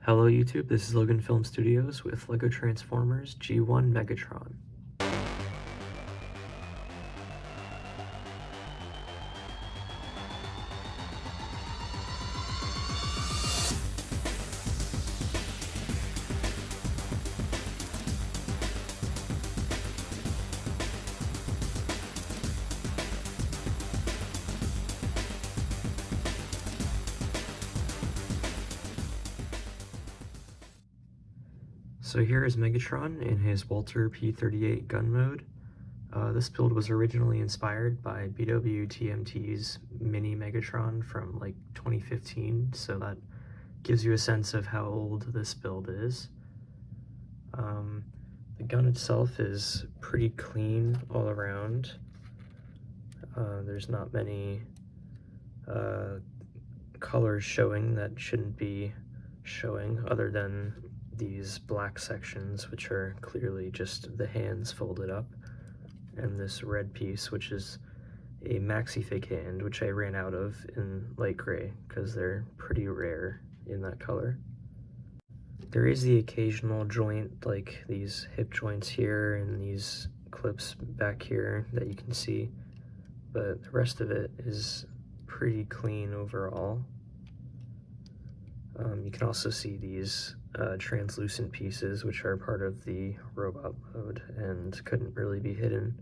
Hello YouTube, this is Logan Film Studios with LEGO Transformers G1 Megatron. So here is Megatron in his Walter P-38 gun mode. This build was originally inspired by BWTMT's mini Megatron from like 2015, so that gives you a sense of how old this build is. The gun itself is pretty clean all around. There's not many colors showing that shouldn't be showing, other than these black sections, which are clearly just the hands folded up, and this red piece, which is a maxi-fig hand, which I ran out of in light gray because they're pretty rare in that color. There is the occasional joint, like these hip joints here and these clips back here that you can see, but the rest of it is pretty clean overall. You can also see these translucent pieces, which are part of the robot mode and couldn't really be hidden.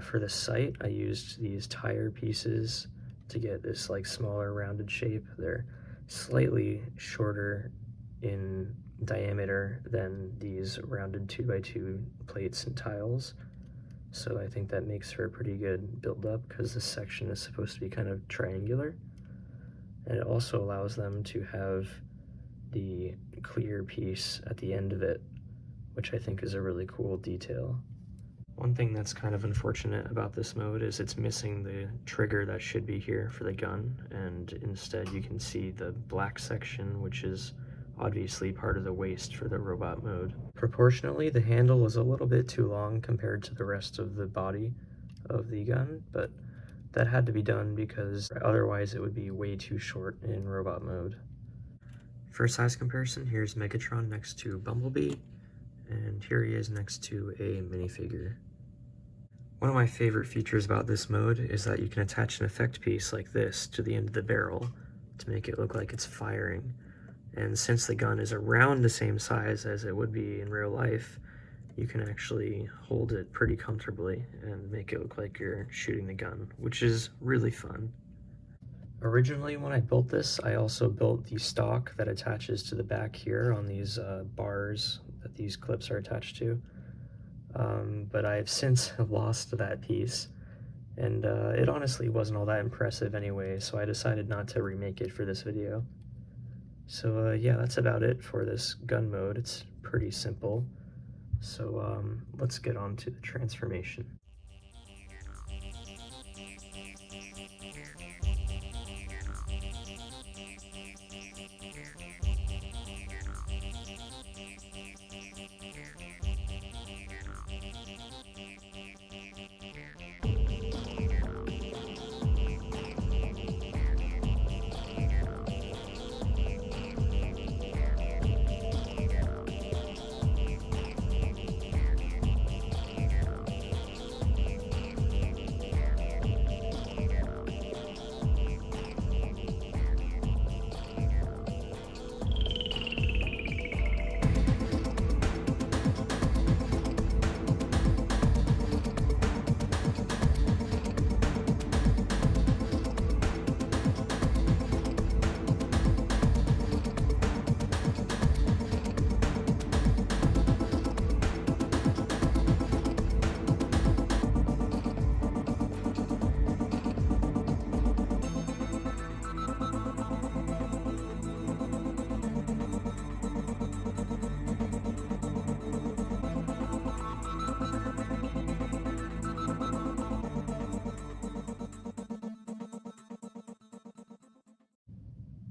For the sight, I used these tire pieces to get this like smaller rounded shape. They're slightly shorter in diameter than these rounded 2x2 plates and tiles, so I think that makes for a pretty good build-up because this section is supposed to be kind of triangular. And it also allows them to have the clear piece at the end of it, which I think is a really cool detail. One thing that's kind of unfortunate about this mode is it's missing the trigger that should be here for the gun, and instead you can see the black section, which is obviously part of the waist for the robot mode. Proportionally, the handle is a little bit too long compared to the rest of the body of the gun, but that had to be done because otherwise it would be way too short in robot mode. For size comparison, here's Megatron next to Bumblebee, and here he is next to a minifigure. One of my favorite features about this mode is that you can attach an effect piece like this to the end of the barrel to make it look like it's firing. And since the gun is around the same size as it would be in real life, you can actually hold it pretty comfortably and make it look like you're shooting the gun, which is really fun. Originally, when I built this, I also built the stock that attaches to the back here on these bars that these clips are attached to. But I have since lost that piece, and it honestly wasn't all that impressive anyway, so I decided not to remake it for this video. So yeah, that's about it for this gun mode. It's pretty simple. So let's get on to the transformation.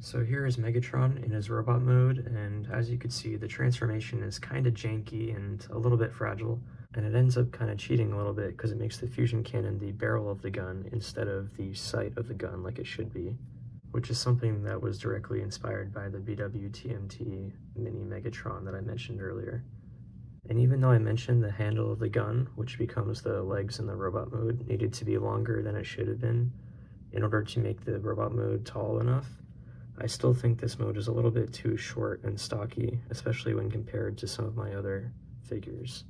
So here is Megatron in his robot mode, and as you can see, the transformation is kind of janky and a little bit fragile, and it ends up kind of cheating a little bit because it makes the fusion cannon the barrel of the gun instead of the sight of the gun like it should be. which is something that was directly inspired by the BWTMT mini Megatron that I mentioned earlier. And even though I mentioned the handle of the gun, which becomes the legs in the robot mode, needed to be longer than it should have been in order to make the robot mode tall enough, I still think this mode is a little bit too short and stocky, especially when compared to some of my other figures.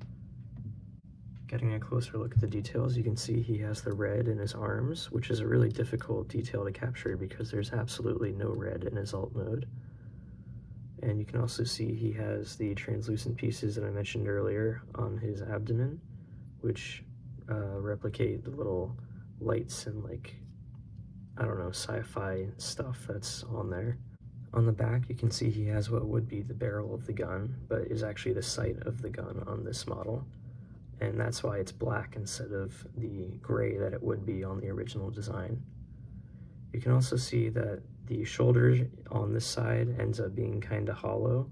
Getting a closer look at the details, you can see he has the red in his arms, which is a really difficult detail to capture because there's absolutely no red in his alt mode. And you can also see he has the translucent pieces that I mentioned earlier on his abdomen, which replicate the little lights and, like, I don't know, sci-fi stuff that's on there. On the back, you can see he has what would be the barrel of the gun, but is actually the sight of the gun on this model. And that's why it's black instead of the gray that it would be on the original design. You can also see that the shoulder on this side ends up being kind of hollow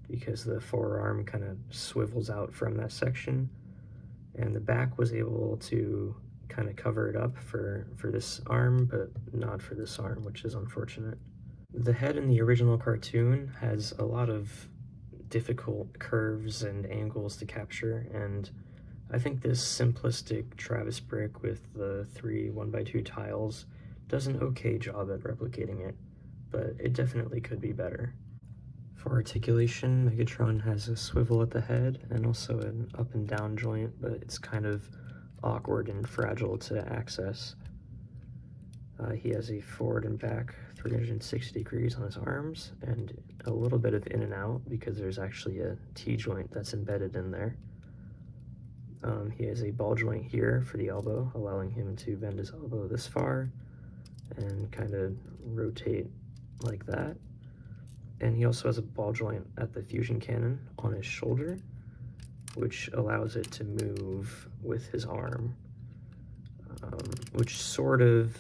because the forearm kind of swivels out from that section, and the back was able to kind of cover it up for this arm, but not for this arm, which is unfortunate. The head in the original cartoon has a lot of difficult curves and angles to capture, and I think this simplistic Travis brick with the 3 1x2 tiles does an okay job at replicating it, but it definitely could be better. For articulation, Megatron has a swivel at the head and also an up and down joint, but it's kind of awkward and fragile to access. He has a forward and back 360 degrees on his arms and a little bit of in and out because there's actually a T-joint that's embedded in there. He has a ball joint here for the elbow, allowing him to bend his elbow this far and kind of rotate like that. And he also has a ball joint at the fusion cannon on his shoulder, which allows it to move with his arm, which sort of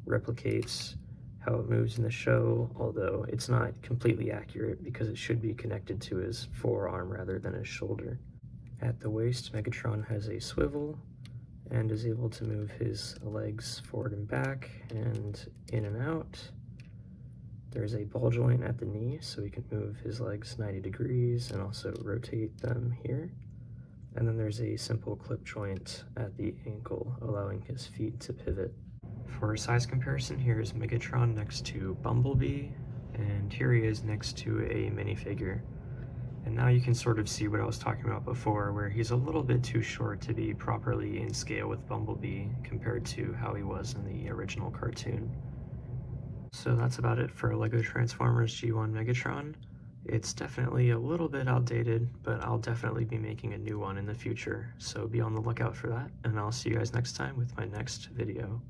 replicates how it moves in the show, although it's not completely accurate because it should be connected to his forearm rather than his shoulder. At the waist, Megatron has a swivel and is able to move his legs forward and back and in and out. There's a ball joint at the knee, so he can move his legs 90 degrees and also rotate them here. And then there's a simple clip joint at the ankle, allowing his feet to pivot. For size comparison, here's Megatron next to Bumblebee, and here he is next to a minifigure. And now you can sort of see what I was talking about before, where he's a little bit too short to be properly in scale with Bumblebee compared to how he was in the original cartoon. So that's about it for LEGO Transformers G1 Megatron. It's definitely a little bit outdated, but I'll definitely be making a new one in the future, so be on the lookout for that, and I'll see you guys next time with my next video.